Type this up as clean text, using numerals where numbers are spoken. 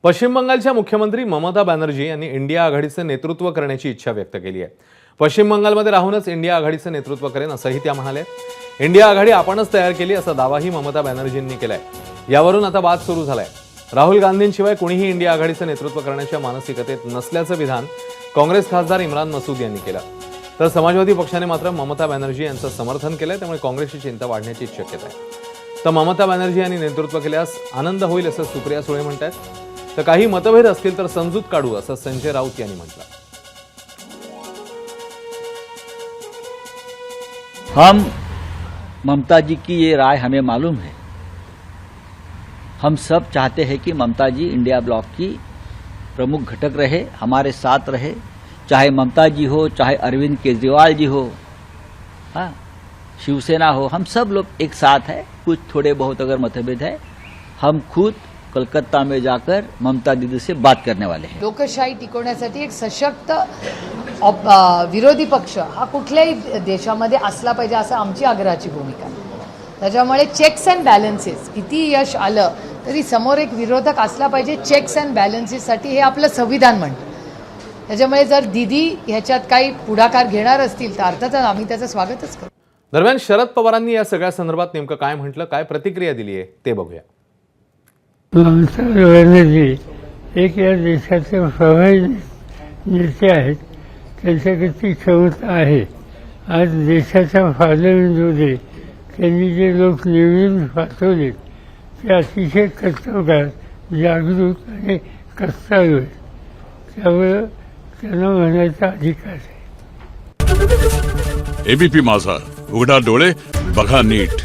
पश्चिम बंगालच्या मुख्यमंत्री ममता बॅनर्जी यांनी इंडिया आघाडीचे नेतृत्व करण्याची इच्छा व्यक्त केली आहे। पश्चिम बंगालमध्ये राहूनच इंडिया आघाडीचे नेतृत्व करेन असंही त्या म्हणाले। इंडिया आघाडी आपणच तयार केली असा दावाही ममता बॅनर्जींनी केलाय। यावरून आता वाद सुरू झालाय। राहुल गांधींशिवाय कोणीही इंडिया आघाडीचे नेतृत्व करण्याच्या मानसिकतेत नसल्याचं विधान काँग्रेस खासदार इम्रान मसूद यांनी केलं। तर समाजवादी पक्षाने मात्र ममता बॅनर्जी यांचं समर्थन केलंय, त्यामुळे काँग्रेसची चिंता वाढण्याची शक्यता आहे। तर ममता बॅनर्जी यांनी नेतृत्व केल्यास आनंद होईल असं सुप्रिया सुळे म्हणतात। तर काही मतभेद असतील तर समजूत काढू असं संजय राऊत यांनी म्हटलं। हम ममता जी की ये राय हमें मालूम है। हम सब चाहते हैं कि ममता जी इंडिया ब्लॉक की प्रमुख घटक रहे, हमारे साथ रहे, चाहे ममता जी हो, चाहे अरविंद केजरीवाल जी हो, हाँ, शिवसेना हो, हम सब लोग एक साथ हैं। कुछ थोड़े बहुत अगर मतभेद है, हम खुद कलकत्ता में जाकर ममता दीदी से बात करने वाले हैं। लोकशाही टिकवण्यासाठी एक सशक्त विरोधी पक्ष हा कुठल्याही देशामध्ये असला पाहिजे असं आमची आग्रहाची भूमिका आहे। त्याच्यामुळे चेक्स अँड बॅलन्सेस किती यश आलं तरी समोर एक विरोधक असला पाहिजे। चेक्स अँड बॅलन्सेससाठी हे आपलं संविधान म्हणतं। त्याच्यामुळे जर दीदी ह्याच्यात काही पुढाकार घेणार असतील तर अर्थातच आम्ही त्याचं स्वागतच करू। दरम्यान शरद पवारांनी या सगळ्या संदर्भात नेमकं काय म्हटलं, काय प्रतिक्रिया दिली आहे ते बघूया। ममता बॅनर्जी एक या देशाचे प्रभावी नेते आहेत। त्यांच्याकडची क्षमता आहे। आज देशाच्या फायद्यामध्ये त्यांनी जे लोक निवडून पाठवले ते अतिशय कर्तबगार, जागरूक आणि कष्टाळू आहेत। त्यामुळे त्यांना म्हणायचा अधिकार आहे। एबीपी माझा, उघडा डोळे बघा नीट।